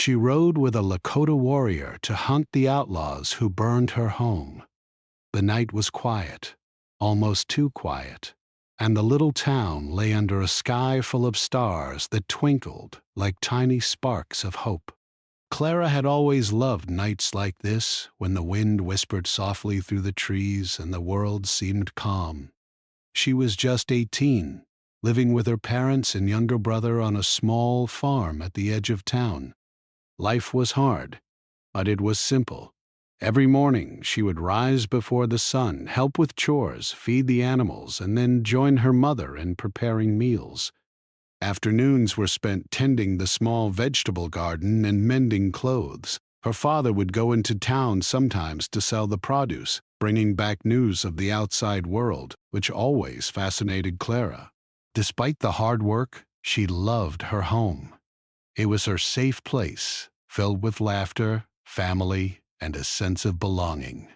She rode with a Lakota warrior to hunt the outlaws who burned her home. The night was quiet, almost too quiet, and the little town lay under a sky full of stars that twinkled like tiny sparks of hope. Clara had always loved nights like this, when the wind whispered softly through the trees and the world seemed calm. She was just 18, living with her parents and younger brother on a small farm at the edge of town. Life was hard, but it was simple. Every morning she would rise before the sun, help with chores, feed the animals, and then join her mother in preparing meals. Afternoons were spent tending the small vegetable garden and mending clothes. Her father would go into town sometimes to sell the produce, bringing back news of the outside world, which always fascinated Clara. Despite the hard work, she loved her home. It was her safe place, filled with laughter, family, and a sense of belonging.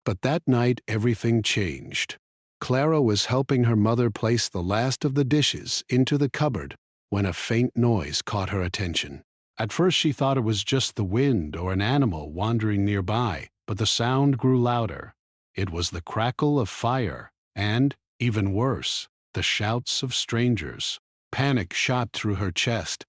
But that night everything changed. Clara was helping her mother place the last of the dishes into the cupboard when a faint noise caught her attention. At first she thought it was just the wind or an animal wandering nearby, but the sound grew louder. It was the crackle of fire and, even worse, the shouts of strangers. Panic shot through her chest.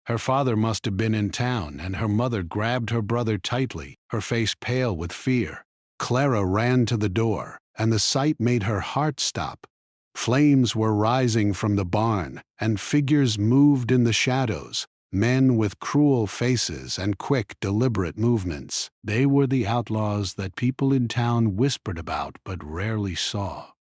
Her father must have been in town, and her mother grabbed her brother tightly, her face pale with fear. Clara ran to the door, and the sight made her heart stop. Flames were rising from the barn, and figures moved in the shadows, men with cruel faces and quick, deliberate movements. They were the outlaws that people in town whispered about but rarely saw.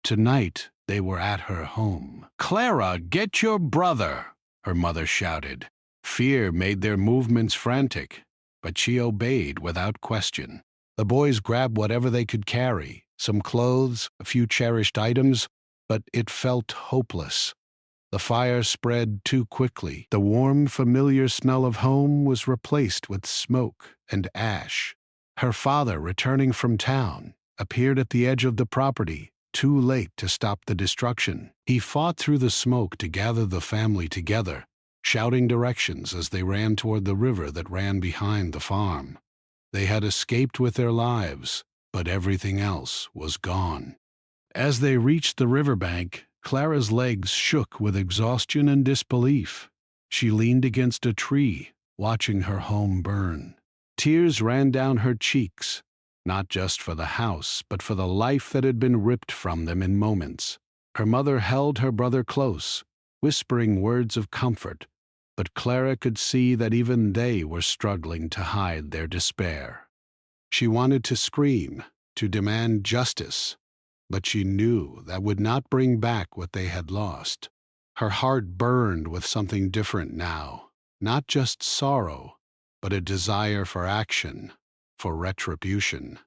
Tonight, they were at her home. "Clara, get your brother!" her mother shouted. Fear made their movements frantic, but she obeyed without question. The boys grabbed whatever they could carry, some clothes, a few cherished items, but it felt hopeless. The fire spread too quickly. The warm, familiar smell of home was replaced with smoke and ash. Her father, returning from town, appeared at the edge of the property, too late to stop the destruction. He fought through the smoke to gather the family together, shouting directions as they ran toward the river that ran behind the farm. They had escaped with their lives, but everything else was gone. As they reached the riverbank, Clara's legs shook with exhaustion and disbelief. She leaned against a tree, watching her home burn. Tears ran down her cheeks, not just for the house, but for the life that had been ripped from them in moments. Her mother held her brother close, whispering words of comfort, but Clara could see that even they were struggling to hide their despair. She wanted to scream, to demand justice, but she knew that would not bring back what they had lost. Her heart burned with something different now, not just sorrow, but a desire for action, for retribution.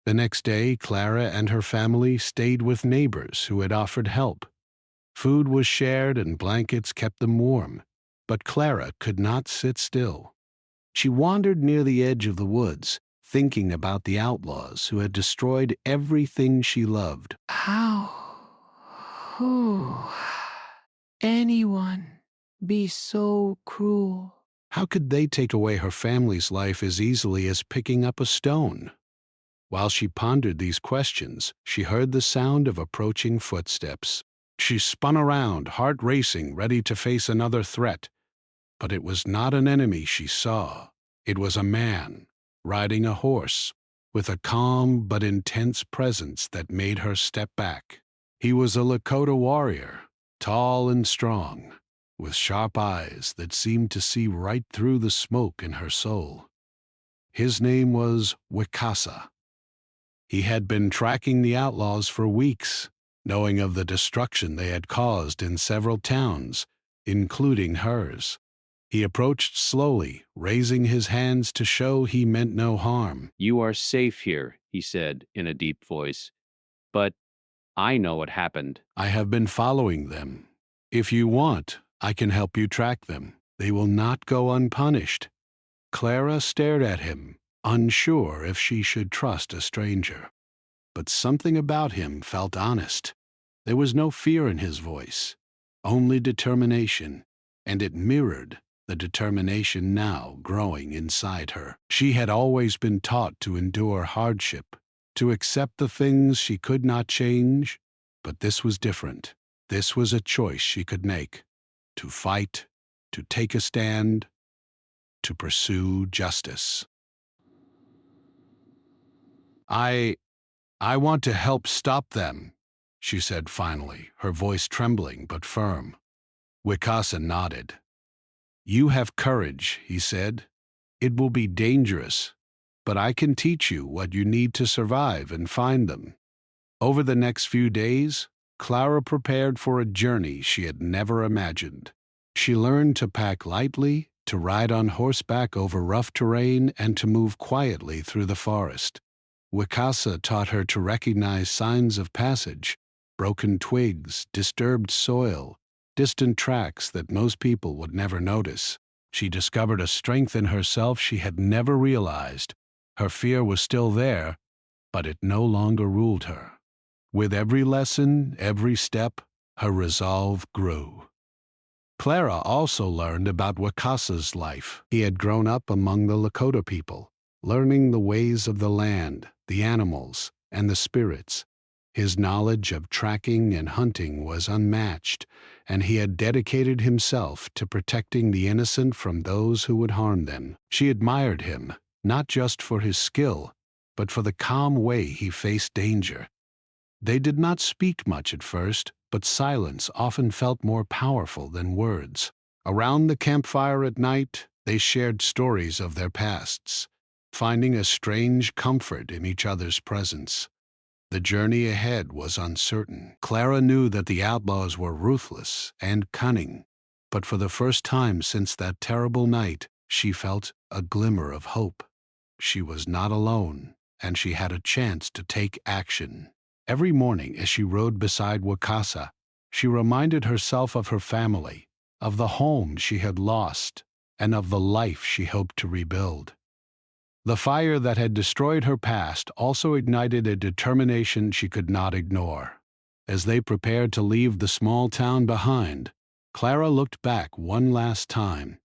The next day, Clara and her family stayed with neighbors who had offered help. Food was shared and blankets kept them warm, but Clara could not sit still. She wandered near the edge of the woods, thinking about the outlaws who had destroyed everything she loved. How could anyone be so cruel? How could they take away her family's life as easily as picking up a stone? While she pondered these questions, she heard the sound of approaching footsteps. She spun around, heart racing, ready to face another threat. But it was not an enemy she saw. It was a man, riding a horse, with a calm but intense presence that made her step back. He was a Lakota warrior, tall and strong, with sharp eyes that seemed to see right through the smoke in her soul. His name was Wicasa. He had been tracking the outlaws for weeks, knowing of the destruction they had caused in several towns, including hers. He approached slowly, raising his hands to show he meant no harm. "You are safe here," he said in a deep voice. "But I know what happened." "I have been following them. If you want, I can help you track them. They will not go unpunished." Clara stared at him, unsure if she should trust a stranger. But something about him felt honest. There was no fear in his voice, only determination, and it mirrored the determination now growing inside her. She had always been taught to endure hardship, to accept the things she could not change, but this was different. This was a choice she could make: to fight, to take a stand, to pursue justice. I want to help stop them," she said finally, her voice trembling but firm. Wicasa nodded. "You have courage," he said. "It will be dangerous, but I can teach you what you need to survive and find them." Over the next few days, Clara prepared for a journey she had never imagined. She learned to pack lightly, to ride on horseback over rough terrain, and to move quietly through the forest. Wicasa taught her to recognize signs of passage: broken twigs, disturbed soil, distant tracks that most people would never notice. She discovered a strength in herself she had never realized. Her fear was still there, but it no longer ruled her. With every lesson, every step, her resolve grew. Clara also learned about Wicasa's life. He had grown up among the Lakota people, learning the ways of the land, the animals, and the spirits. His knowledge of tracking and hunting was unmatched, and he had dedicated himself to protecting the innocent from those who would harm them. She admired him, not just for his skill, but for the calm way he faced danger. They did not speak much at first, but silence often felt more powerful than words. Around the campfire at night, they shared stories of their pasts, finding a strange comfort in each other's presence. The journey ahead was uncertain. Clara knew that the outlaws were ruthless and cunning, but for the first time since that terrible night, she felt a glimmer of hope. She was not alone, and she had a chance to take action. Every morning as she rode beside Wicasa, she reminded herself of her family, of the home she had lost, and of the life she hoped to rebuild. The fire that had destroyed her past also ignited a determination she could not ignore. As they prepared to leave the small town behind, Clara looked back one last time.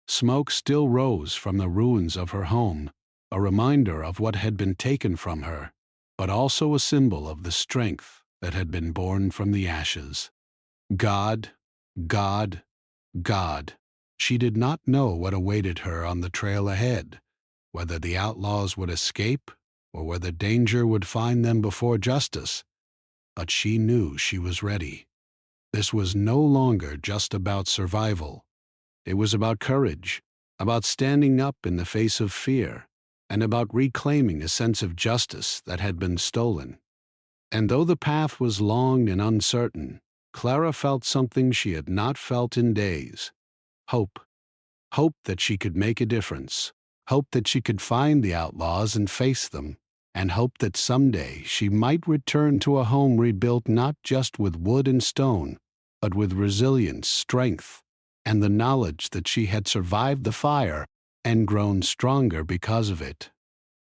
Smoke still rose from the ruins of her home, a reminder of what had been taken from her, but also a symbol of the strength that had been born from the ashes. God, God, God. She did not know what awaited her on the trail ahead, whether the outlaws would escape or whether danger would find them before justice, but she knew she was ready. This was no longer just about survival. It was about courage, about standing up in the face of fear, and about reclaiming a sense of justice that had been stolen. And though the path was long and uncertain, Clara felt something she had not felt in days: hope. Hope that she could make a difference. Hope that she could find the outlaws and face them. And hope that someday she might return to a home rebuilt not just with wood and stone, but with resilience, strength, and the knowledge that she had survived the fire and grown stronger because of it.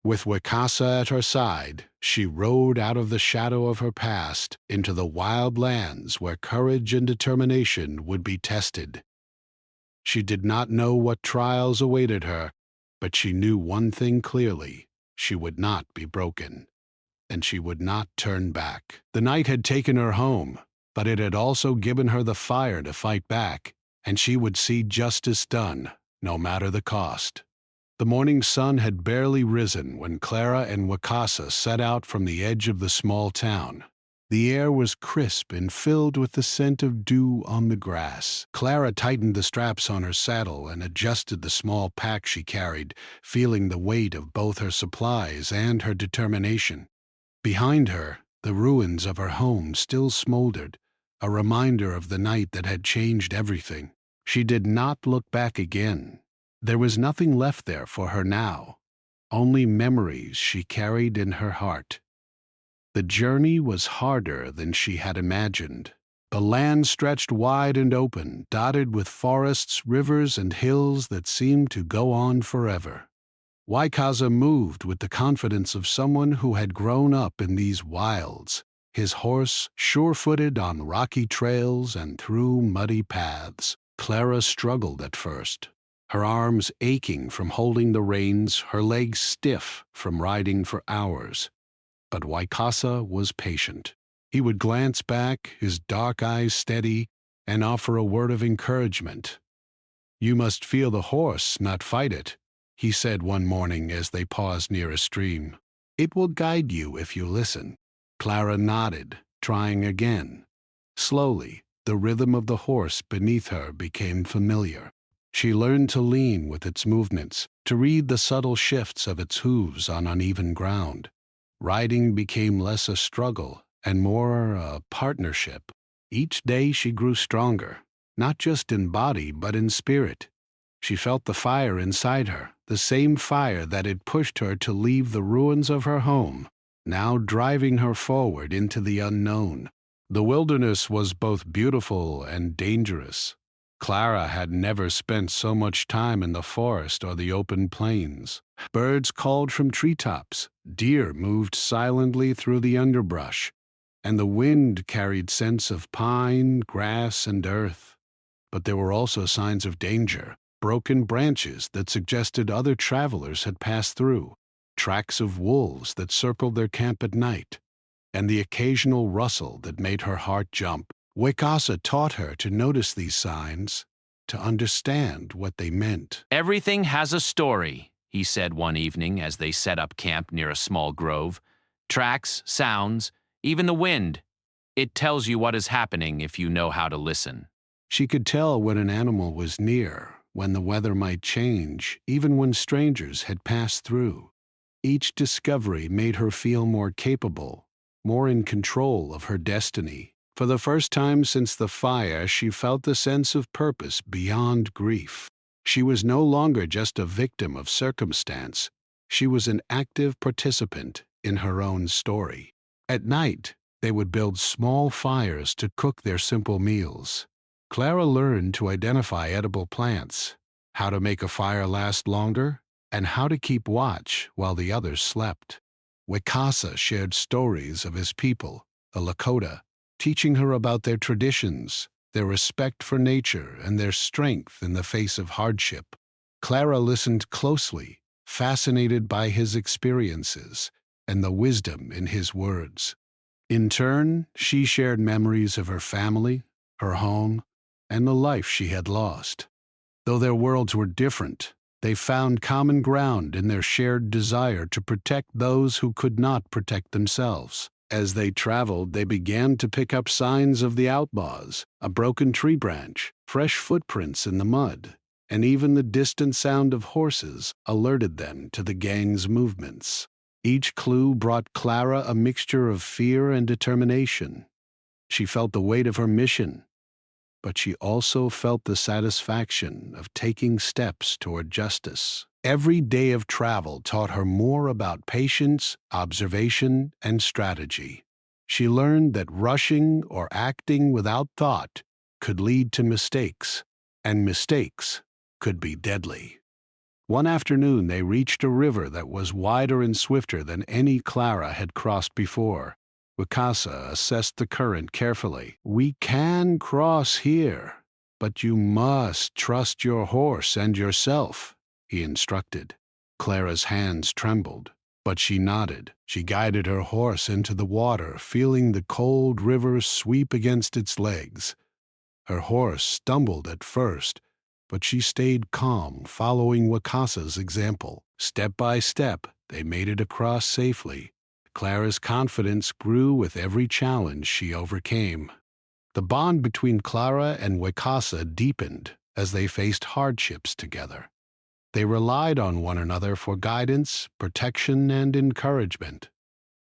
With Wicasa at her side, she rode out of the shadow of her past into the wild lands where courage and determination would be tested. She did not know what trials awaited her, but she knew one thing clearly: she would not be broken, and she would not turn back. The night had taken her home, but it had also given her the fire to fight back, and she would see justice done, no matter the cost. The morning sun had barely risen when Clara and Wicasa set out from the edge of the small town. The air was crisp and filled with the scent of dew on the grass. Clara tightened the straps on her saddle and adjusted the small pack she carried, feeling the weight of both her supplies and her determination. Behind her, the ruins of her home still smoldered, a reminder of the night that had changed everything. She did not look back again. There was nothing left there for her now, only memories she carried in her heart. The journey was harder than she had imagined. The land stretched wide and open, dotted with forests, rivers, and hills that seemed to go on forever. Wicasa moved with the confidence of someone who had grown up in these wilds, his horse sure-footed on rocky trails and through muddy paths. Clara struggled at first. her arms aching from holding the reins, her legs stiff from riding for hours. But Waikasa was patient. He would glance back, his dark eyes steady, and offer a word of encouragement. "You must feel the horse, not fight it," he said one morning as they paused near a stream. "It will guide you if you listen." Clara nodded, trying again. Slowly, the rhythm of the horse beneath her became familiar. She learned to lean with its movements, to read the subtle shifts of its hooves on uneven ground. Riding became less a struggle and more a partnership. Each day she grew stronger, not just in body but in spirit. She felt the fire inside her, the same fire that had pushed her to leave the ruins of her home, now driving her forward into the unknown. The wilderness was both beautiful and dangerous. Clara had never spent so much time in the forest or the open plains. Birds called from treetops, deer moved silently through the underbrush, and the wind carried scents of pine, grass, and earth. But there were also signs of danger, broken branches that suggested other travelers had passed through, tracks of wolves that circled their camp at night, and the occasional rustle that made her heart jump. Waikasa taught her to notice these signs, to understand what they meant. "Everything has a story," he said one evening as they set up camp near a small grove. "Tracks, sounds, even the wind. It tells you what is happening if you know how to listen." She could tell when an animal was near, when the weather might change, even when strangers had passed through. Each discovery made her feel more capable, more in control of her destiny. For the first time since the fire, she felt a sense of purpose beyond grief. She was no longer just a victim of circumstance. She was an active participant in her own story. At night, they would build small fires to cook their simple meals. Clara learned to identify edible plants, how to make a fire last longer, and how to keep watch while the others slept. Waikasa shared stories of his people, the Lakota, teaching her about their traditions, their respect for nature, and their strength in the face of hardship. Clara listened closely, fascinated by his experiences and the wisdom in his words. In turn, she shared memories of her family, her home, and the life she had lost. Though their worlds were different, they found common ground in their shared desire to protect those who could not protect themselves. As they traveled, they began to pick up signs of the outlaws, a broken tree branch, fresh footprints in the mud, and even the distant sound of horses alerted them to the gang's movements. Each clue brought Clara a mixture of fear and determination. She felt the weight of her mission, but she also felt the satisfaction of taking steps toward justice. Every day of travel taught her more about patience, observation, and strategy. She learned that rushing or acting without thought could lead to mistakes, and mistakes could be deadly. One afternoon, they reached a river that was wider and swifter than any Clara had crossed before. Waikasa assessed the current carefully. "We can cross here, but you must trust your horse and yourself," he instructed. Clara's hands trembled, but she nodded. She guided her horse into the water, feeling the cold river sweep against its legs. Her horse stumbled at first, but she stayed calm, following Wakasa's example. Step by step, they made it across safely. Clara's confidence grew with every challenge she overcame. The bond between Clara and Waikasa deepened as they faced hardships together. They relied on one another for guidance, protection, and encouragement.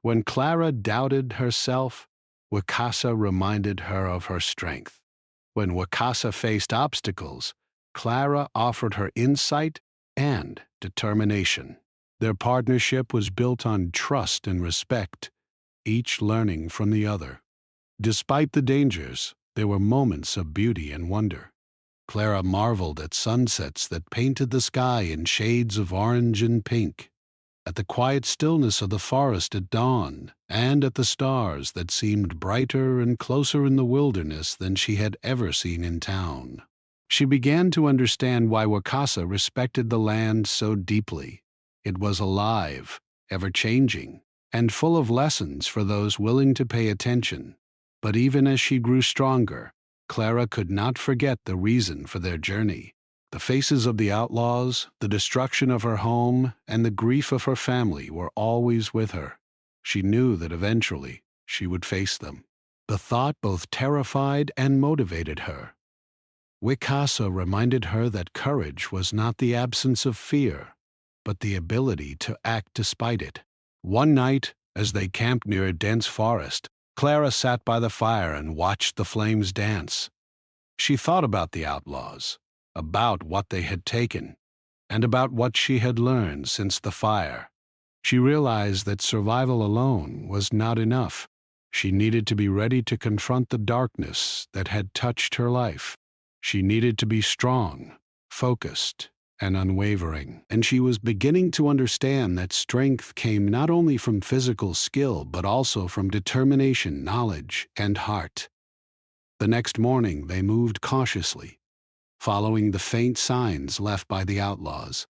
When Clara doubted herself, Waikasa reminded her of her strength. When Waikasa faced obstacles, Clara offered her insight and determination. Their partnership was built on trust and respect, each learning from the other. Despite the dangers, there were moments of beauty and wonder. Clara marveled at sunsets that painted the sky in shades of orange and pink, at the quiet stillness of the forest at dawn, and at the stars that seemed brighter and closer in the wilderness than she had ever seen in town. She began to understand why Wakasa respected the land so deeply. It was alive, ever-changing, and full of lessons for those willing to pay attention. But even as she grew stronger, Clara could not forget the reason for their journey. The faces of the outlaws, the destruction of her home, and the grief of her family were always with her. She knew that eventually she would face them. The thought both terrified and motivated her. Wakasa reminded her that courage was not the absence of fear, but the ability to act despite it. One night, as they camped near a dense forest, Clara sat by the fire and watched the flames dance. She thought about the outlaws, about what they had taken, and about what she had learned since the fire. She realized that survival alone was not enough. She needed to be ready to confront the darkness that had touched her life. She needed to be strong, focused, and unwavering. And she was beginning to understand that strength came not only from physical skill, but also from determination, knowledge, and heart. The next morning, they moved cautiously, following the faint signs left by the outlaws.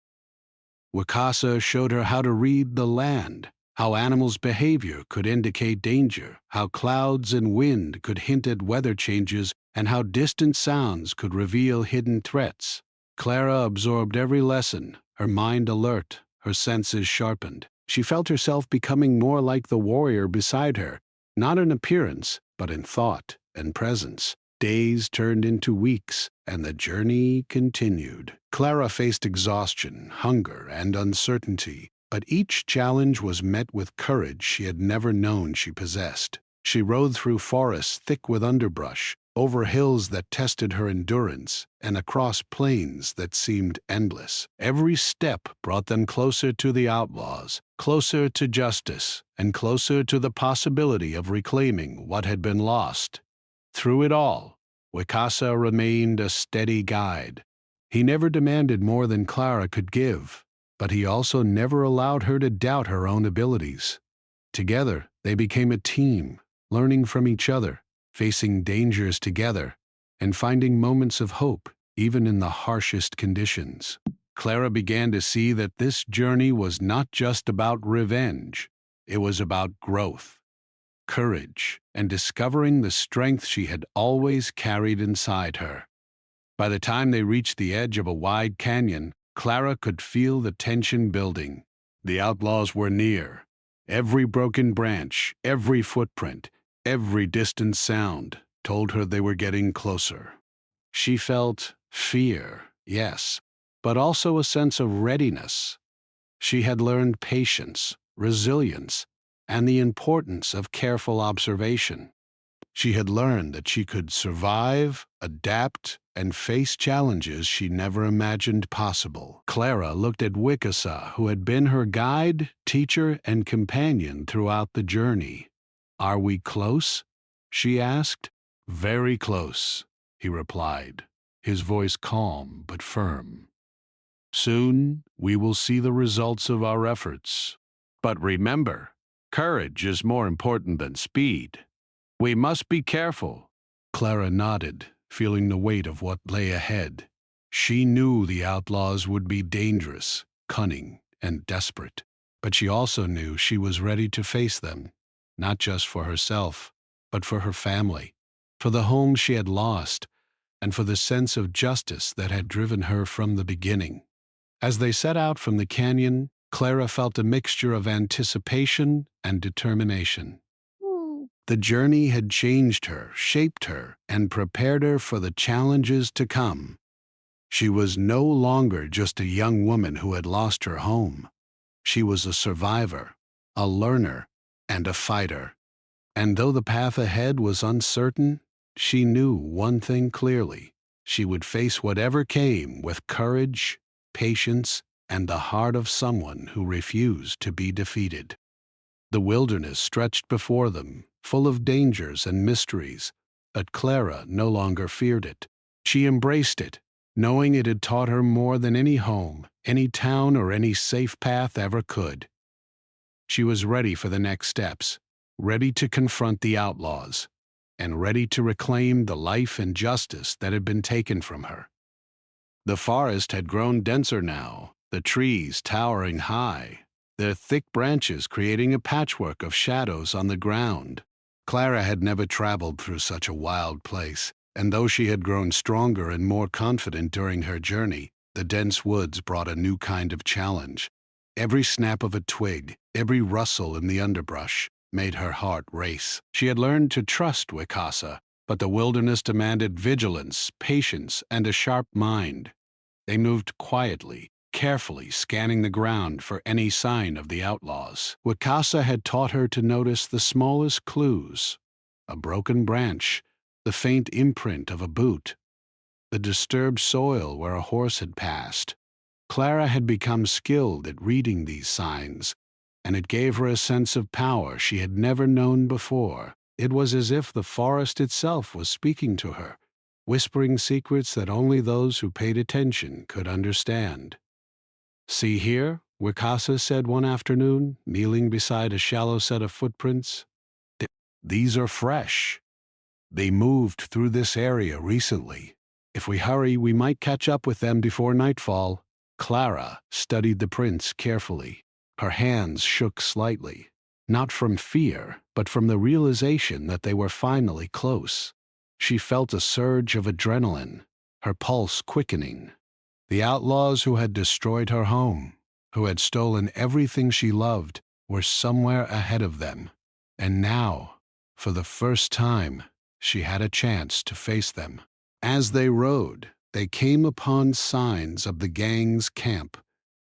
Wakasa showed her how to read the land, how animals' behavior could indicate danger, how clouds and wind could hint at weather changes, and how distant sounds could reveal hidden threats. Clara absorbed every lesson, her mind alert, her senses sharpened. She felt herself becoming more like the warrior beside her, not in appearance, but in thought and presence. Days turned into weeks, and the journey continued. Clara faced exhaustion, hunger, and uncertainty, but each challenge was met with courage she had never known she possessed. She rode through forests thick with underbrush, over hills that tested her endurance, and across plains that seemed endless. Every step brought them closer to the outlaws, closer to justice, and closer to the possibility of reclaiming what had been lost. Through it all, Wakasa remained a steady guide. He never demanded more than Clara could give, but he also never allowed her to doubt her own abilities. Together, they became a team, learning from each other, facing dangers together, and finding moments of hope even in the harshest conditions. Clara began to see that this journey was not just about revenge. It was about growth, courage, and discovering the strength she had always carried inside her. By the time they reached the edge of a wide canyon, Clara could feel the tension building. The outlaws were near. Every broken branch, every footprint, every distant sound told her they were getting closer. She felt fear, yes, but also a sense of readiness. She had learned patience, resilience, and the importance of careful observation. She had learned that she could survive, adapt, and face challenges she never imagined possible. Clara looked at Wakasa, who had been her guide, teacher, and companion throughout the journey. "Are we close?" she asked. "Very close," he replied, his voice calm but firm. "Soon we will see the results of our efforts. But remember, courage is more important than speed. We must be careful." Clara nodded, feeling the weight of what lay ahead. She knew the outlaws would be dangerous, cunning, and desperate, but she also knew she was ready to face them, not just for herself, but for her family, for the home she had lost, and for the sense of justice that had driven her from the beginning. As they set out from the canyon, Clara felt a mixture of anticipation and determination. The journey had changed her, shaped her, and prepared her for the challenges to come. She was no longer just a young woman who had lost her home. She was a survivor, a learner, and a fighter. And though the path ahead was uncertain, she knew one thing clearly. She would face whatever came with courage, patience, and the heart of someone who refused to be defeated. The wilderness stretched before them, full of dangers and mysteries, but Clara no longer feared it. She embraced it, knowing it had taught her more than any home, any town, or any safe path ever could. She was ready for the next steps, ready to confront the outlaws, and ready to reclaim the life and justice that had been taken from her. The forest had grown denser now, the trees towering high, their thick branches creating a patchwork of shadows on the ground. Clara had never traveled through such a wild place, and though she had grown stronger and more confident during her journey, the dense woods brought a new kind of challenge. Every snap of a twig, every rustle in the underbrush, made her heart race. She had learned to trust Wakasa, but the wilderness demanded vigilance, patience, and a sharp mind. They moved quietly, carefully scanning the ground for any sign of the outlaws. Wakasa had taught her to notice the smallest clues: a broken branch, the faint imprint of a boot, the disturbed soil where a horse had passed. Clara had become skilled at reading these signs, and it gave her a sense of power she had never known before. It was as if the forest itself was speaking to her, whispering secrets that only those who paid attention could understand. "See here," Wakasa said one afternoon, kneeling beside a shallow set of footprints. "These are fresh. They moved through this area recently. If we hurry, we might catch up with them before nightfall." Clara studied the prints carefully. Her hands shook slightly, not from fear, but from the realization that they were finally close. She felt a surge of adrenaline, her pulse quickening. The outlaws who had destroyed her home, who had stolen everything she loved, were somewhere ahead of them. And now, for the first time, she had a chance to face them. As they rode, they came upon signs of the gang's camp: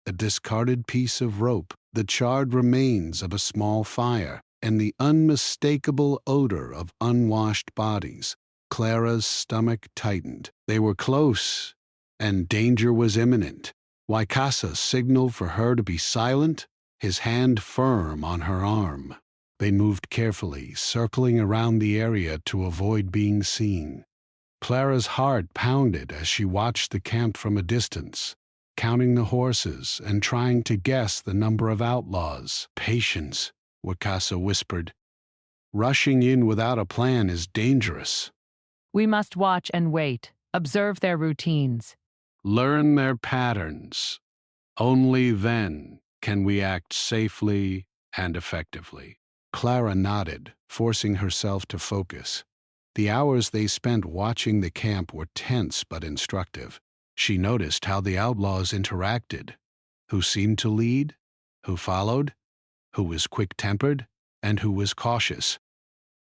a discarded piece of rope, the charred remains of a small fire, and the unmistakable odor of unwashed bodies. Clara's stomach tightened. They were close, and danger was imminent. Wakasa signaled for her to be silent, his hand firm on her arm. They moved carefully, circling around the area to avoid being seen. Clara's heart pounded as she watched the camp from a distance, counting the horses and trying to guess the number of outlaws. "Patience," Wakasa whispered. "Rushing in without a plan is dangerous. We must watch and wait, observe their routines. Learn their patterns. Only then can we act safely and effectively." Clara nodded, forcing herself to focus. The hours they spent watching the camp were tense but instructive. She noticed how the outlaws interacted, who seemed to lead, who followed, who was quick-tempered, and who was cautious.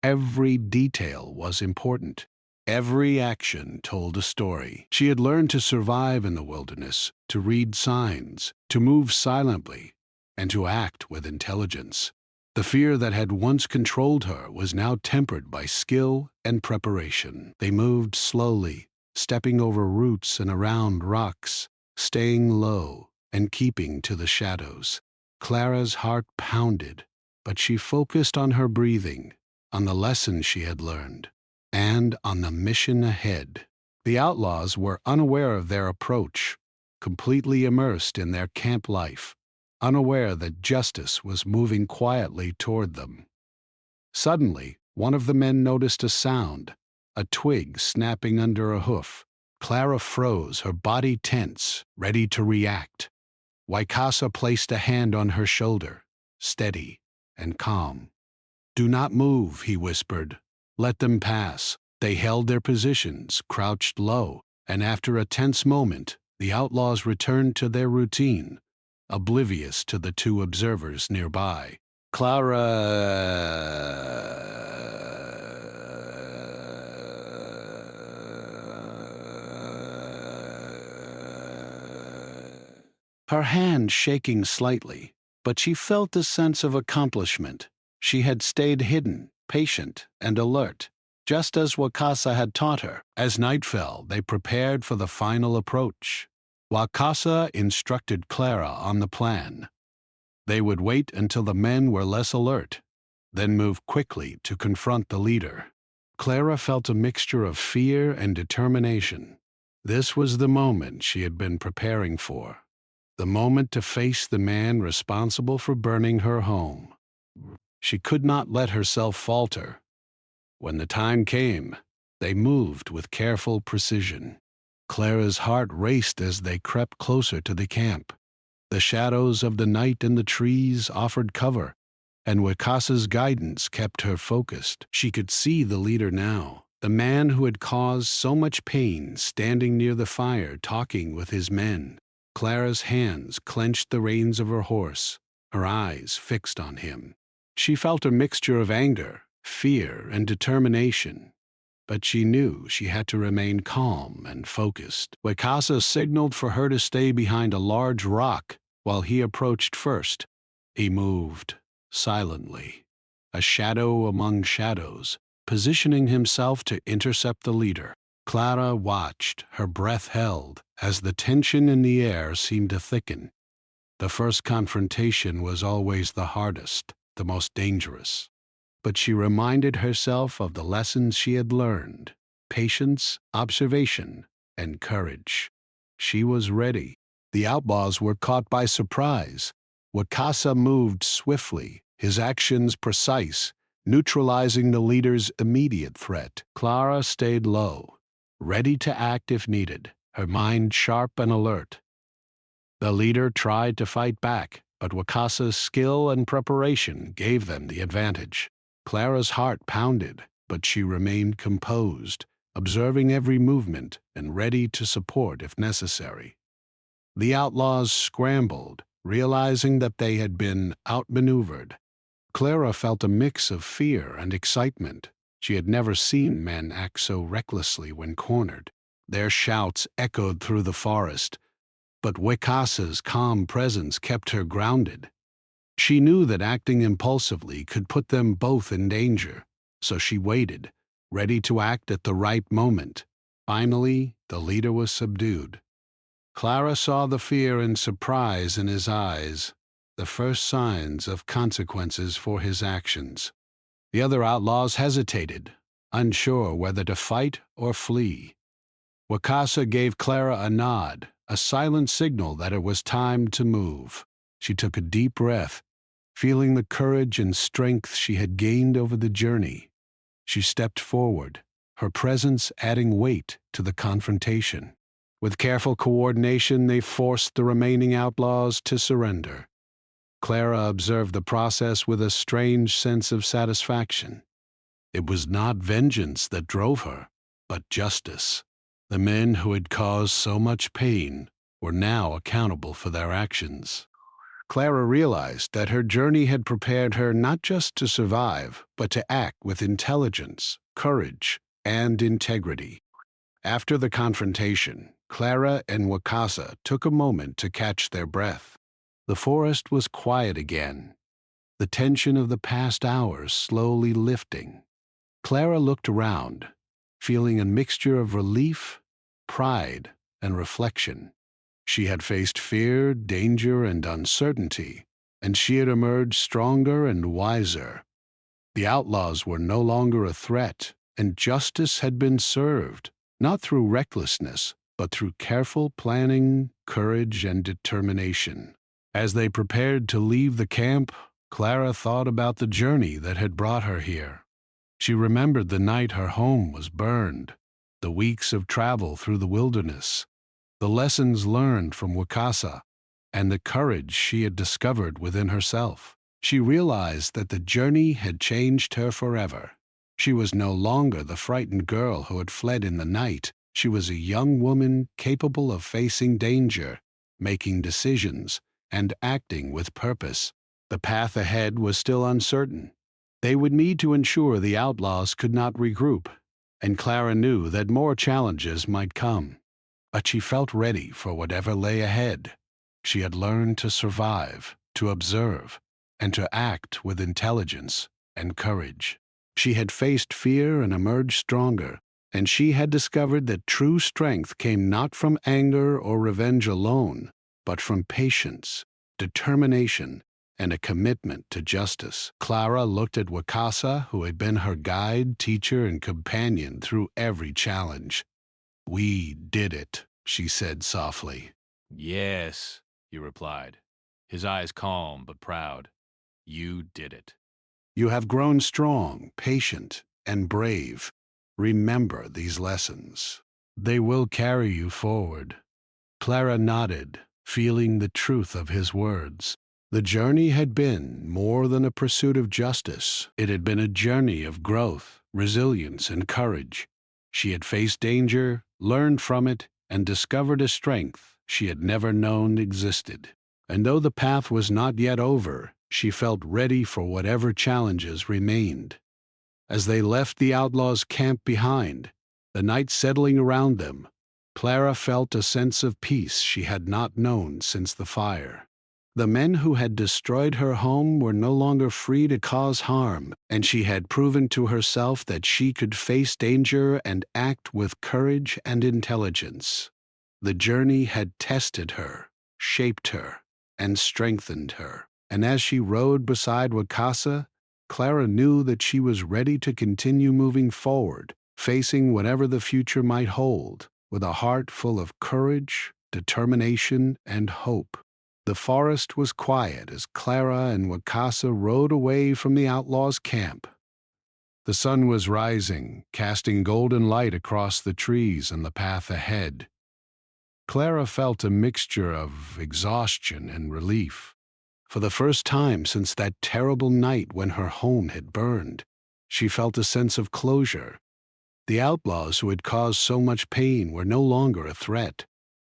Every detail was important. Every action told a story. She had learned to survive in the wilderness, to read signs, to move silently, and to act with intelligence. The fear that had once controlled her was now tempered by skill and preparation. They moved slowly, stepping over roots and around rocks, staying low and keeping to the shadows. Clara's heart pounded, but she focused on her breathing, on the lessons she had learned, and on the mission ahead. The outlaws were unaware of their approach, completely immersed in their camp life, unaware that justice was moving quietly toward them. Suddenly, one of the men noticed a sound, a twig snapping under a hoof. Clara froze, her body tense, ready to react. Wakasa placed a hand on her shoulder, steady and calm. "Do not move," he whispered. "Let them pass." They held their positions, crouched low, and after a tense moment, the outlaws returned to their routine, oblivious to the two observers nearby. Clara... Her hand shaking slightly, but she felt a sense of accomplishment. She had stayed hidden, patient, and alert, just as Wakasa had taught her. As night fell, they prepared for the final approach. Wakasa instructed Clara on the plan. They would wait until the men were less alert, then move quickly to confront the leader. Clara felt a mixture of fear and determination. This was the moment she had been preparing for, the moment to face the man responsible for burning her home. She could not let herself falter. When the time came, they moved with careful precision. Clara's heart raced as they crept closer to the camp. The shadows of the night and the trees offered cover, and Wakasa's guidance kept her focused. She could see the leader now, the man who had caused so much pain, standing near the fire talking with his men. Clara's hands clenched the reins of her horse, her eyes fixed on him. She felt a mixture of anger, fear, and determination, but she knew she had to remain calm and focused. Wakasa signaled for her to stay behind a large rock while he approached first. He moved silently, a shadow among shadows, positioning himself to intercept the leader. Clara watched, her breath held, as the tension in the air seemed to thicken. The first confrontation was always the hardest, the most dangerous. But she reminded herself of the lessons she had learned: patience, observation, and courage. She was ready. The outlaws were caught by surprise. Wakasa moved swiftly, his actions precise, neutralizing the leader's immediate threat. Clara stayed low, ready to act if needed, her mind sharp and alert. The leader tried to fight back, but Wakasa's skill and preparation gave them the advantage. Clara's heart pounded, but she remained composed, observing every movement and ready to support if necessary. The outlaws scrambled, realizing that they had been outmaneuvered. Clara felt a mix of fear and excitement. She had never seen men act so recklessly when cornered. Their shouts echoed through the forest, but Wakasa's calm presence kept her grounded. She knew that acting impulsively could put them both in danger, so she waited, ready to act at the right moment. Finally, the leader was subdued. Clara saw the fear and surprise in his eyes, the first signs of consequences for his actions. The other outlaws hesitated, unsure whether to fight or flee. Wakasa gave Clara a nod, a silent signal that it was time to move. She took a deep breath, feeling the courage and strength she had gained over the journey. She stepped forward, her presence adding weight to the confrontation. With careful coordination, they forced the remaining outlaws to surrender. Clara observed the process with a strange sense of satisfaction. It was not vengeance that drove her, but justice. The men who had caused so much pain were now accountable for their actions. Clara realized that her journey had prepared her not just to survive, but to act with intelligence, courage, and integrity. After the confrontation, Clara and Wakasa took a moment to catch their breath. The forest was quiet again, the tension of the past hours slowly lifting. Clara looked around, feeling a mixture of relief, pride, and reflection. She had faced fear, danger, and uncertainty, and she had emerged stronger and wiser. The outlaws were no longer a threat, and justice had been served, not through recklessness, but through careful planning, courage, and determination. As they prepared to leave the camp, Clara thought about the journey that had brought her here. She remembered the night her home was burned, the weeks of travel through the wilderness, the lessons learned from Wakasa, and the courage she had discovered within herself. She realized that the journey had changed her forever. She was no longer the frightened girl who had fled in the night. She was a young woman capable of facing danger, making decisions, and acting with purpose. The path ahead was still uncertain. They would need to ensure the outlaws could not regroup, and Clara knew that more challenges might come. But she felt ready for whatever lay ahead. She had learned to survive, to observe, and to act with intelligence and courage. She had faced fear and emerged stronger, and she had discovered that true strength came not from anger or revenge alone, but from patience, determination, and a commitment to justice. Clara looked at Wakasa, who had been her guide, teacher, and companion through every challenge. "We did it," she said softly. Yes, he replied, his eyes calm but proud. You did it. "You have grown strong, patient, and brave. Remember these lessons." They will carry you forward. Clara nodded, feeling the truth of his words. The journey had been more than a pursuit of justice. It had been a journey of growth, resilience, and courage. She had faced danger, learned from it, and discovered a strength she had never known existed. And though the path was not yet over, she felt ready for whatever challenges remained. As they left the outlaws' camp behind, the night settling around them, Clara felt a sense of peace she had not known since the fire. The men who had destroyed her home were no longer free to cause harm, and she had proven to herself that she could face danger and act with courage and intelligence. The journey had tested her, shaped her, and strengthened her, and as she rode beside Wakasa, Clara knew that she was ready to continue moving forward, facing whatever the future might hold, with a heart full of courage, determination, and hope. The forest was quiet as Clara and Wakasa rode away from the outlaws' camp. The sun was rising, casting golden light across the trees and the path ahead. Clara felt a mixture of exhaustion and relief. For the first time since that terrible night when her home had burned, she felt a sense of closure. The outlaws who had caused so much pain were no longer a threat,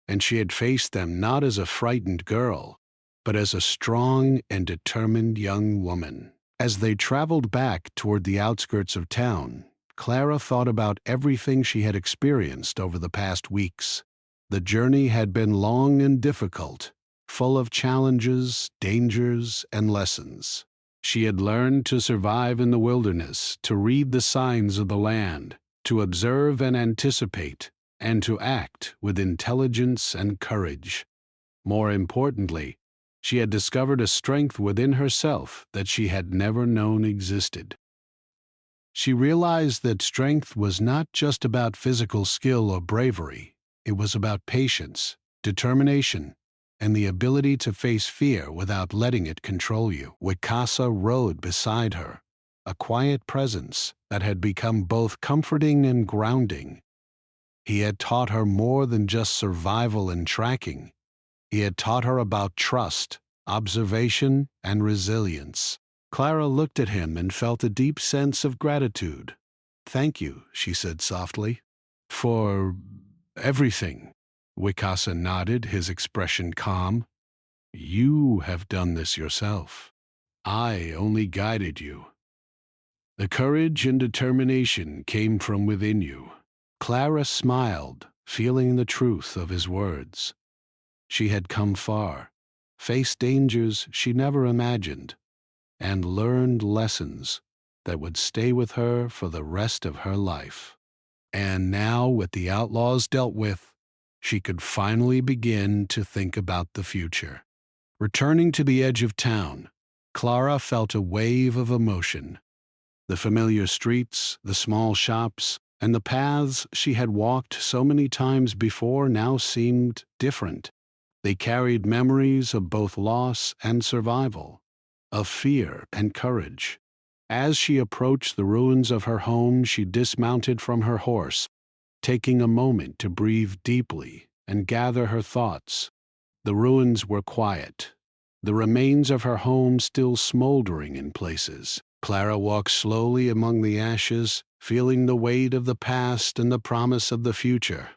and she had faced them not as a frightened girl, but as a strong and determined young woman. As they traveled back toward the outskirts of town, Clara thought about everything she had experienced over the past weeks. The journey had been long and difficult, full of challenges, dangers, and lessons. She had learned to survive in the wilderness, to read the signs of the land, to observe and anticipate, and to act with intelligence and courage. More importantly, she had discovered a strength within herself that she had never known existed. She realized that strength was not just about physical skill or bravery. It was about patience, determination, and the ability to face fear without letting it control you. Wakasa rode beside her, a quiet presence that had become both comforting and grounding. He had taught her more than just survival and tracking. He had taught her about trust, observation, and resilience. Clara looked at him and felt a deep sense of gratitude. "Thank you," she said softly. "For everything." Wakasa nodded, his expression calm. "You have done this yourself. I only guided you. The courage and determination came from within you." Clara smiled, feeling the truth of his words. She had come far, faced dangers she never imagined, and learned lessons that would stay with her for the rest of her life. And now, with the outlaws dealt with, she could finally begin to think about the future. Returning to the edge of town, Clara felt a wave of emotion. The familiar streets, the small shops, and the paths she had walked so many times before now seemed different. They carried memories of both loss and survival, of fear and courage. As she approached the ruins of her home, she dismounted from her horse, taking a moment to breathe deeply and gather her thoughts. The ruins were quiet, the remains of her home still smoldering in places. Clara walked slowly among the ashes, feeling the weight of the past and the promise of the future.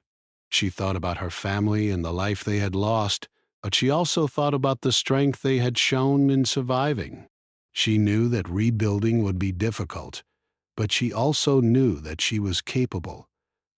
She thought about her family and the life they had lost, but she also thought about the strength they had shown in surviving. She knew that rebuilding would be difficult, but she also knew that she was capable.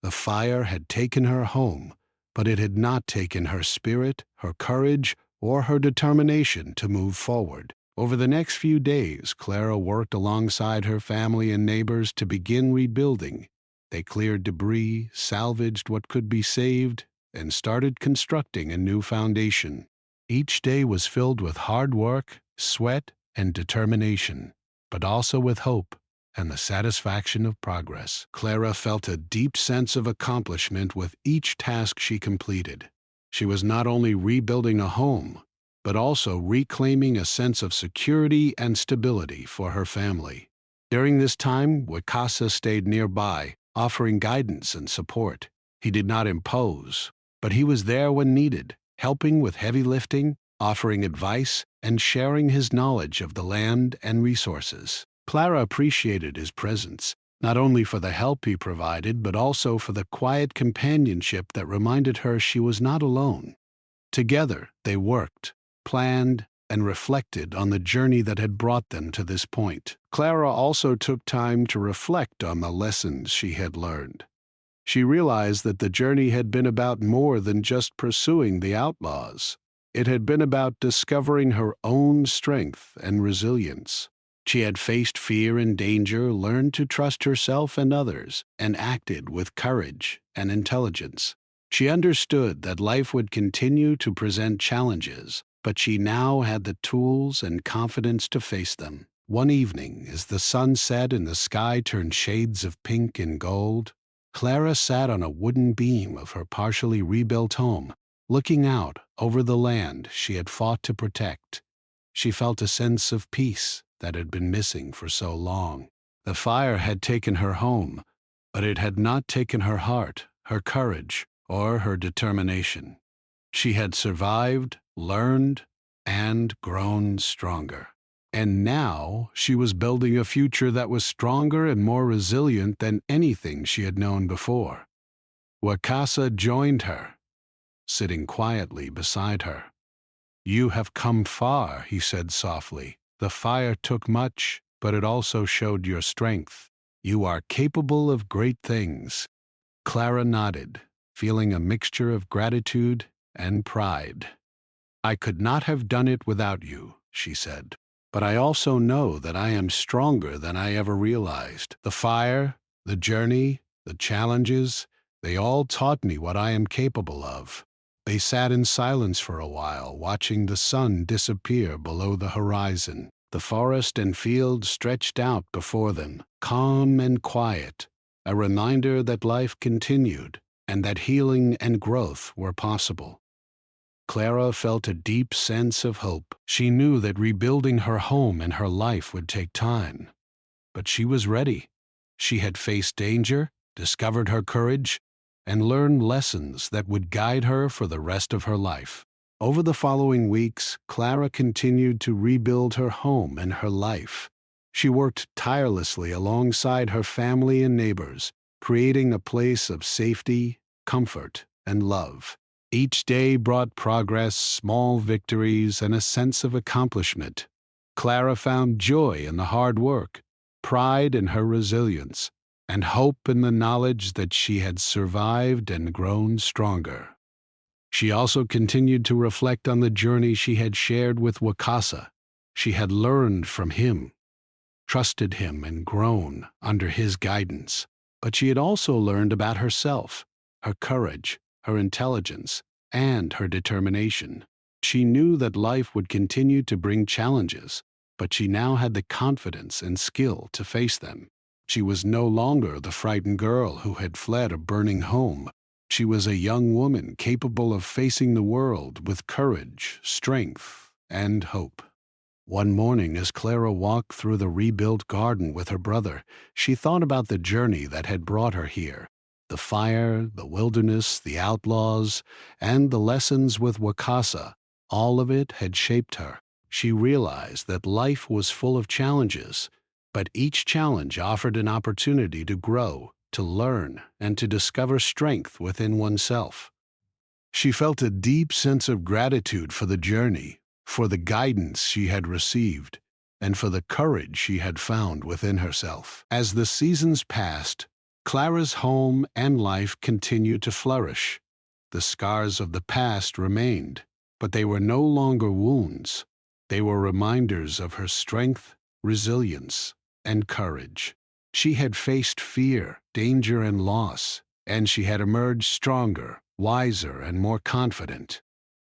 The fire had taken her home, but it had not taken her spirit, her courage, or her determination to move forward. Over the next few days, Clara worked alongside her family and neighbors to begin rebuilding. They cleared debris, salvaged what could be saved, and started constructing a new foundation. Each day was filled with hard work, sweat, and determination, but also with hope and the satisfaction of progress. Clara felt a deep sense of accomplishment with each task she completed. She was not only rebuilding a home, but also reclaiming a sense of security and stability for her family. During this time, Wakasa stayed nearby, offering guidance and support. He did not impose, but he was there when needed, helping with heavy lifting, offering advice, and sharing his knowledge of the land and resources. Clara appreciated his presence, not only for the help he provided, but also for the quiet companionship that reminded her she was not alone. Together, they worked, planned, and reflected on the journey that had brought them to this point. Clara also took time to reflect on the lessons she had learned. She realized that the journey had been about more than just pursuing the outlaws. It had been about discovering her own strength and resilience. She had faced fear and danger, learned to trust herself and others, and acted with courage and intelligence. She understood that life would continue to present challenges, but she now had the tools and confidence to face them. One evening, as the sun set and the sky turned shades of pink and gold, Clara sat on a wooden beam of her partially rebuilt home, looking out over the land she had fought to protect. She felt a sense of peace that had been missing for so long. The fire had taken her home, but it had not taken her heart, her courage, or her determination. She had survived, learned, and grown stronger. And now she was building a future that was stronger and more resilient than anything she had known before. Wakasa joined her, sitting quietly beside her. "You have come far," he said softly. "The fire took much, but it also showed your strength. You are capable of great things." Clara nodded, feeling a mixture of gratitude and pride. "I could not have done it without you," she said. "But I also know that I am stronger than I ever realized. The fire, the journey, the challenges, they all taught me what I am capable of." They sat in silence for a while, watching the sun disappear below the horizon. The forest and fields stretched out before them, calm and quiet, a reminder that life continued and that healing and growth were possible. Clara felt a deep sense of hope. She knew that rebuilding her home and her life would take time. But she was ready. She had faced danger, discovered her courage, and learned lessons that would guide her for the rest of her life. Over the following weeks, Clara continued to rebuild her home and her life. She worked tirelessly alongside her family and neighbors, creating a place of safety, comfort, and love. Each day brought progress, small victories, and a sense of accomplishment. Clara found joy in the hard work, pride in her resilience, and hope in the knowledge that she had survived and grown stronger. She also continued to reflect on the journey she had shared with Wakasa. She had learned from him, trusted him, and grown under his guidance. But she had also learned about herself, her courage, her intelligence, and her determination. She knew that life would continue to bring challenges, but she now had the confidence and skill to face them. She was no longer the frightened girl who had fled a burning home. She was a young woman capable of facing the world with courage, strength, and hope. One morning, as Clara walked through the rebuilt garden with her brother, she thought about the journey that had brought her here. The fire, the wilderness, the outlaws, and the lessons with Wakasa, all of it had shaped her. She realized that life was full of challenges, but each challenge offered an opportunity to grow, to learn, and to discover strength within oneself. She felt a deep sense of gratitude for the journey, for the guidance she had received, and for the courage she had found within herself. As the seasons passed, Clara's home and life continued to flourish. The scars of the past remained, but they were no longer wounds. They were reminders of her strength, resilience, and courage. She had faced fear, danger, and loss, and she had emerged stronger, wiser, and more confident.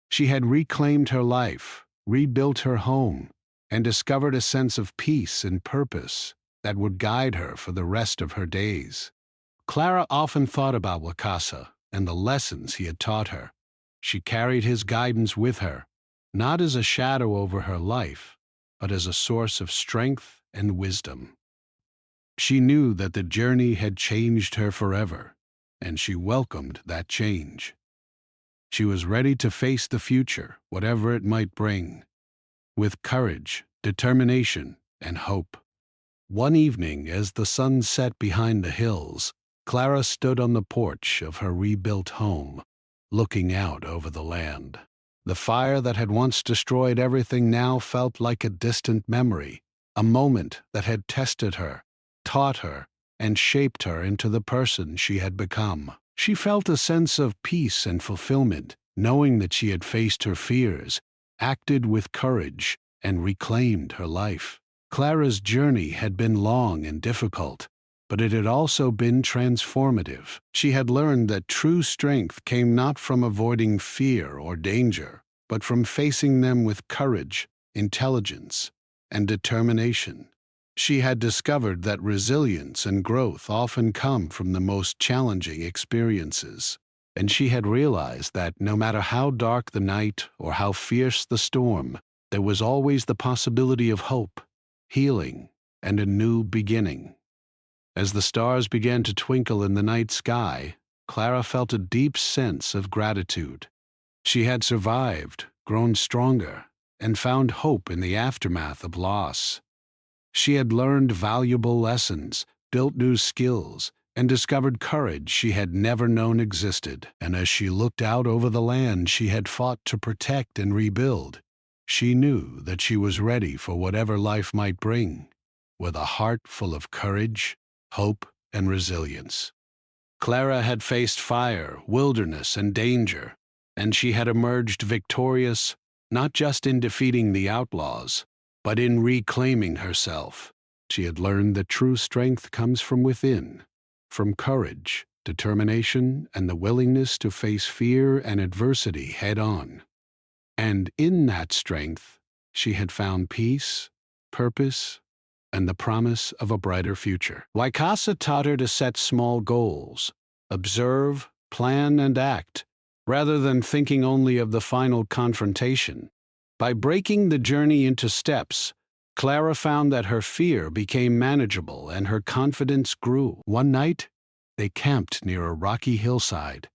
She had reclaimed her life, rebuilt her home, and discovered a sense of peace and purpose that would guide her for the rest of her days. Clara often thought about Wakasa and the lessons he had taught her. She carried his guidance with her, not as a shadow over her life, but as a source of strength and wisdom. She knew that the journey had changed her forever, and she welcomed that change. She was ready to face the future, whatever it might bring, with courage, determination, and hope. One evening, as the sun set behind the hills, Clara stood on the porch of her rebuilt home, looking out over the land. The fire that had once destroyed everything now felt like a distant memory, a moment that had tested her, taught her, and shaped her into the person she had become. She felt a sense of peace and fulfillment, knowing that she had faced her fears, acted with courage, and reclaimed her life. Clara's journey had been long and difficult, but it had also been transformative. She had learned that true strength came not from avoiding fear or danger, but from facing them with courage, intelligence, and determination. She had discovered that resilience and growth often come from the most challenging experiences, and she had realized that no matter how dark the night or how fierce the storm, there was always the possibility of hope, healing, and a new beginning. As the stars began to twinkle in the night sky, Clara felt a deep sense of gratitude. She had survived, grown stronger, and found hope in the aftermath of loss. She had learned valuable lessons, built new skills, and discovered courage she had never known existed. And as she looked out over the land she had fought to protect and rebuild, she knew that she was ready for whatever life might bring, with a heart full of courage, hope, and resilience. Clara had faced fire, wilderness, and danger, and she had emerged victorious, not just in defeating the outlaws, but in reclaiming herself. She had learned that true strength comes from within, from courage, determination, and the willingness to face fear and adversity head-on. And in that strength, she had found peace, purpose, and the promise of a brighter future. Waikasa taught her to set small goals, observe, plan, and act, rather than thinking only of the final confrontation. By breaking the journey into steps, Clara found that her fear became manageable and her confidence grew. One night, they camped near a rocky hillside.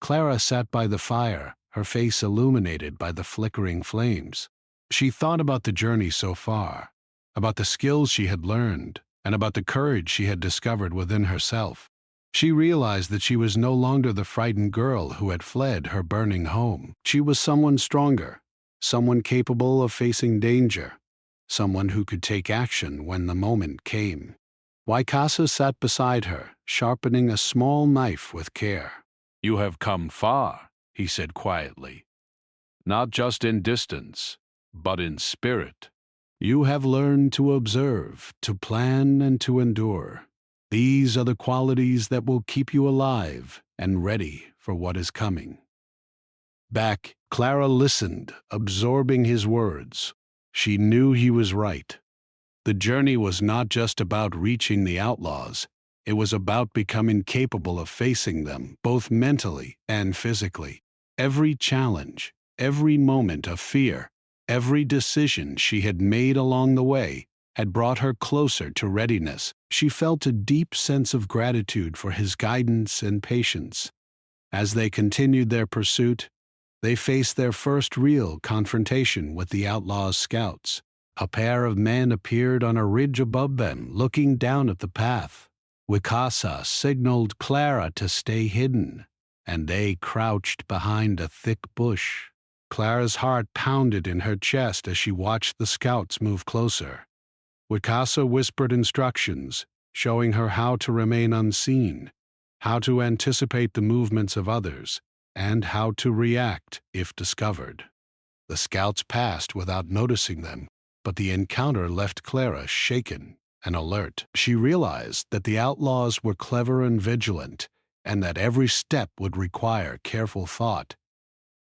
Clara sat by the fire, her face illuminated by the flickering flames. She thought about the journey so far, about the skills she had learned, and about the courage she had discovered within herself. She realized that she was no longer the frightened girl who had fled her burning home. She was someone stronger, someone capable of facing danger, someone who could take action when the moment came. Waikasa sat beside her, sharpening a small knife with care. "You have come far," he said quietly. "Not just in distance, but in spirit. You have learned to observe, to plan, and to endure. These are the qualities that will keep you alive and ready for what is coming." Back, Clara listened, absorbing his words. She knew he was right. The journey was not just about reaching the outlaws. It was about becoming capable of facing them, both mentally and physically. Every challenge, every moment of fear, every decision she had made along the way had brought her closer to readiness. She felt a deep sense of gratitude for his guidance and patience. As they continued their pursuit, they faced their first real confrontation with the outlaws' scouts. A pair of men appeared on a ridge above them, looking down at the path. Waikasa signaled Clara to stay hidden, and they crouched behind a thick bush. Clara's heart pounded in her chest as she watched the scouts move closer. Waikasa whispered instructions, showing her how to remain unseen, how to anticipate the movements of others, and how to react if discovered. The scouts passed without noticing them, but the encounter left Clara shaken and alert. She realized that the outlaws were clever and vigilant, and that every step would require careful thought.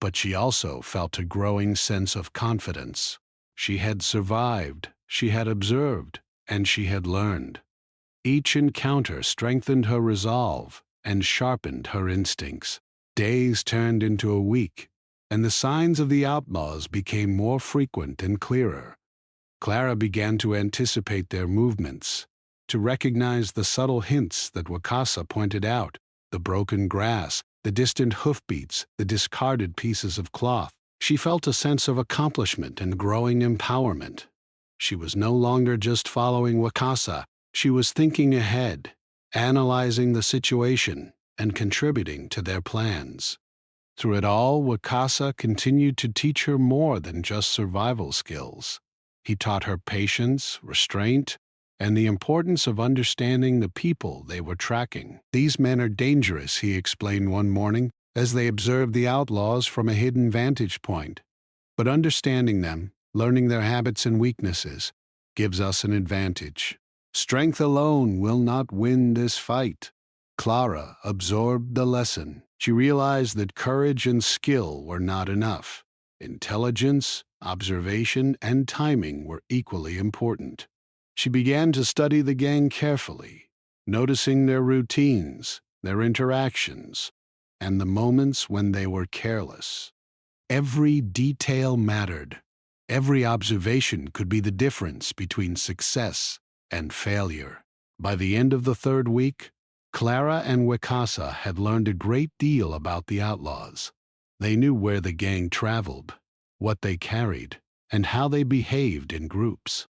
But she also felt a growing sense of confidence. She had survived, she had observed, and she had learned. Each encounter strengthened her resolve and sharpened her instincts. Days turned into a week, and the signs of the outlaws became more frequent and clearer. Clara began to anticipate their movements, to recognize the subtle hints that Waikasa pointed out. the broken grass, the distant hoofbeats, the discarded pieces of cloth. She felt a sense of accomplishment and growing empowerment. She was no longer just following Wakasa. She was thinking ahead, analyzing the situation, and contributing to their plans. Through it all, Wakasa continued to teach her more than just survival skills. He taught her patience, restraint, and the importance of understanding the people they were tracking. "These men are dangerous," he explained one morning as they observed the outlaws from a hidden vantage point. "But understanding them, learning their habits and weaknesses, gives us an advantage. Strength alone will not win this fight." Clara absorbed the lesson. She realized that courage and skill were not enough. Intelligence, observation, and timing were equally important. She began to study the gang carefully, noticing their routines, their interactions, and the moments when they were careless. Every detail mattered. Every observation could be the difference between success and failure. By the end of the third week, Clara and Wakasa had learned a great deal about the outlaws. They knew where the gang traveled, what they carried, and how they behaved in groups.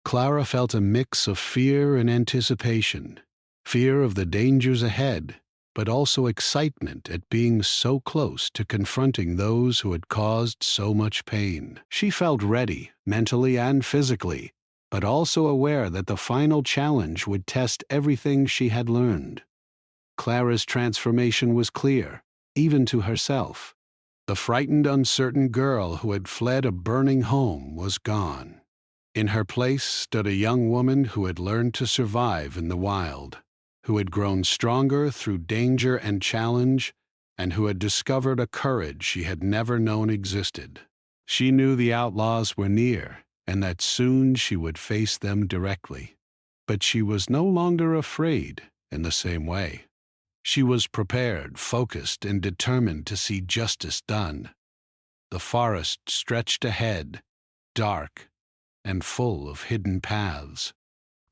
Clara felt a mix of fear and anticipation, fear of the dangers ahead, but also excitement at being so close to confronting those who had caused so much pain. She felt ready, mentally and physically, but also aware that the final challenge would test everything she had learned. Clara's transformation was clear, even to herself. The frightened, uncertain girl who had fled a burning home was gone. In her place stood a young woman who had learned to survive in the wild, who had grown stronger through danger and challenge, and who had discovered a courage she had never known existed. She knew the outlaws were near, and that soon she would face them directly. But she was no longer afraid in the same way. She was prepared, focused, and determined to see justice done. The forest stretched ahead, dark and full of hidden paths.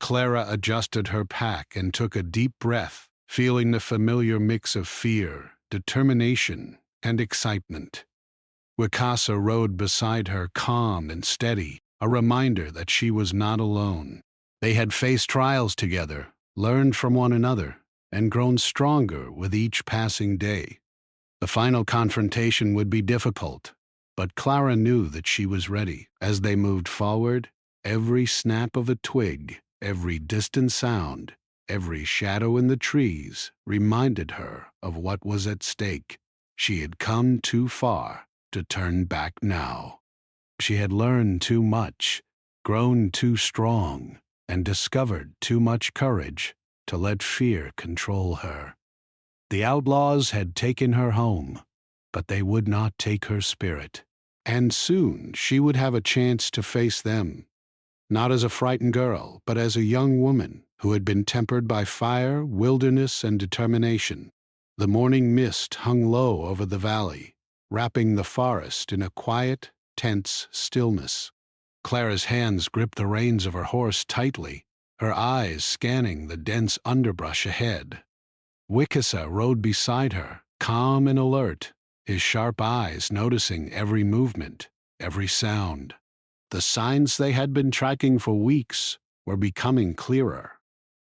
Clara adjusted her pack and took a deep breath, feeling the familiar mix of fear, determination, and excitement. Wakasa rode beside her, calm and steady, a reminder that she was not alone. They had faced trials together, learned from one another, and grown stronger with each passing day. The final confrontation would be difficult, but Clara knew that she was ready. As they moved forward, every snap of a twig, every distant sound, every shadow in the trees reminded her of what was at stake. She had come too far to turn back now. She had learned too much, grown too strong, and discovered too much courage to let fear control her. The outlaws had taken her home, but they would not take her spirit. And soon she would have a chance to face them, not as a frightened girl, but as a young woman who had been tempered by fire, wilderness, and determination. The morning mist hung low over the valley, wrapping the forest in a quiet, tense stillness. Clara's hands gripped the reins of her horse tightly, her eyes scanning the dense underbrush ahead. Wakasa rode beside her, calm and alert, his sharp eyes noticing every movement, every sound. The signs they had been tracking for weeks were becoming clearer.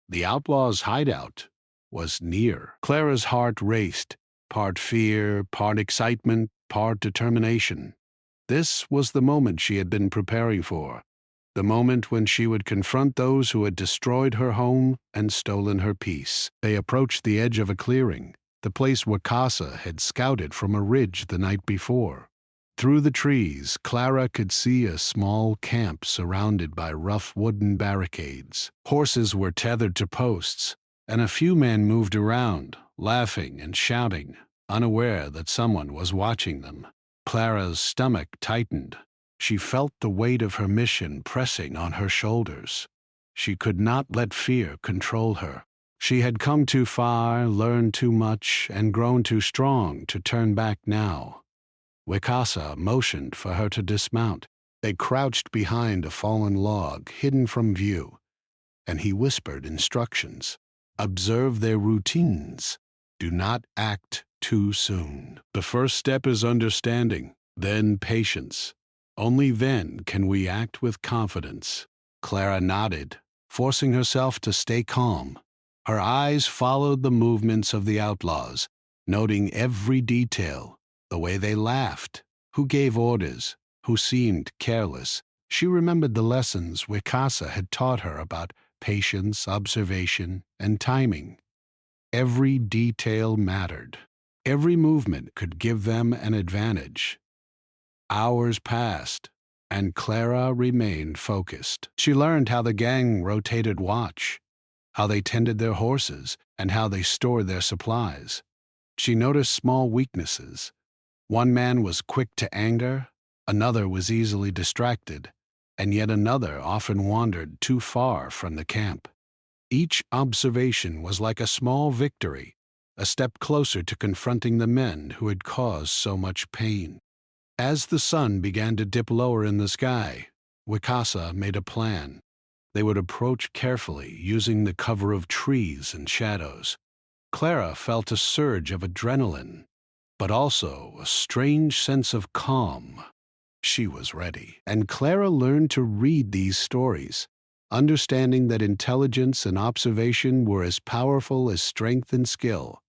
The outlaws' hideout was near. Clara's heart raced, part fear, part excitement, part determination. This was the moment she had been preparing for, the moment when she would confront those who had destroyed her home and stolen her peace. They approached the edge of a clearing, the place Wakasa had scouted from a ridge the night before. Through the trees, Clara could see a small camp surrounded by rough wooden barricades. Horses were tethered to posts, and a few men moved around, laughing and shouting, unaware that someone was watching them. Clara's stomach tightened. She felt the weight of her mission pressing on her shoulders. She could not let fear control her. She had come too far, learned too much, and grown too strong to turn back now. Wakasa motioned for her to dismount. They crouched behind a fallen log, hidden from view, and he whispered instructions. Observe their routines. Do not act too soon. The first step is understanding, then patience. Only then can we act with confidence. Clara nodded, forcing herself to stay calm. Her eyes followed the movements of the outlaws, noting every detail, the way they laughed, who gave orders, who seemed careless. She remembered the lessons Wicasa had taught her about patience, observation, and timing. Every detail mattered. Every movement could give them an advantage. Hours passed, and Clara remained focused. She learned how the gang rotated watch, how they tended their horses, and how they stored their supplies. She noticed small weaknesses. One man was quick to anger, another was easily distracted, and yet another often wandered too far from the camp. Each observation was like a small victory, a step closer to confronting the men who had caused so much pain. As the sun began to dip lower in the sky, Wicasa made a plan. They would approach carefully, using the cover of trees and shadows. Clara felt a surge of adrenaline, but also a strange sense of calm. She was ready, and Clara learned to read these stories, understanding that intelligence and observation were as powerful as strength and skill.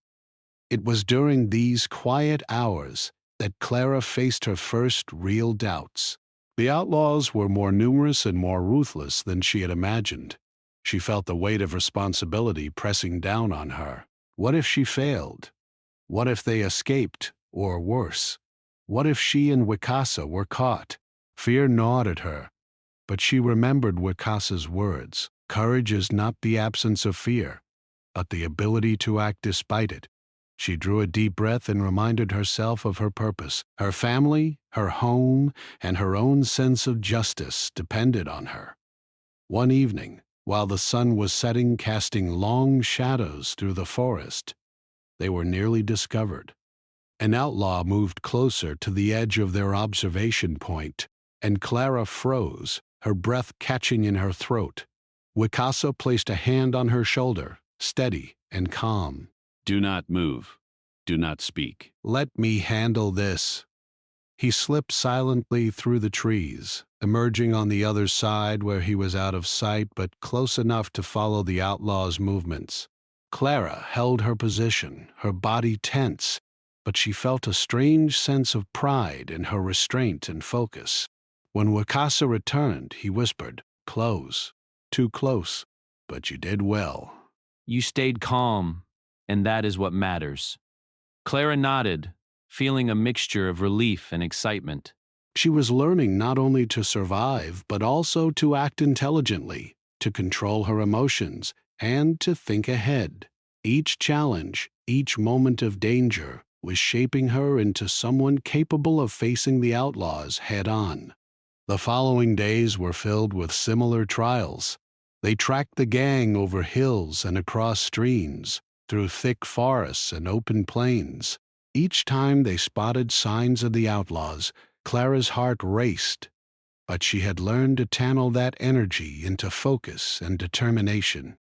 It was during these quiet hours that Clara faced her first real doubts. The outlaws were more numerous and more ruthless than she had imagined. She felt the weight of responsibility pressing down on her. What if she failed? What if they escaped, or worse? What if she and Wicasa were caught? Fear gnawed at her, but she remembered Wicasa's words. Courage is not the absence of fear, but the ability to act despite it. She drew a deep breath and reminded herself of her purpose. Her family, her home, and her own sense of justice depended on her. One evening, while the sun was setting, casting long shadows through the forest, they were nearly discovered. An outlaw moved closer to the edge of their observation point, and Clara froze, her breath catching in her throat. Wicasa placed a hand on her shoulder, steady and calm. Do not move. Do not speak. Let me handle this. He slipped silently through the trees, emerging on the other side where he was out of sight but close enough to follow the outlaw's movements. Clara held her position, her body tense, but she felt a strange sense of pride in her restraint and focus. When Wicasa returned, he whispered, "Close. Too close. But you did well." You stayed calm, and that is what matters. Clara nodded, feeling a mixture of relief and excitement. She was learning not only to survive, but also to act intelligently, to control her emotions, and to think ahead. Each challenge, each moment of danger, was shaping her into someone capable of facing the outlaws head-on. The following days were filled with similar trials. They tracked the gang over hills and across streams, through thick forests and open plains. Each time they spotted signs of the outlaws, Clara's heart raced, but she had learned to channel that energy into focus and determination.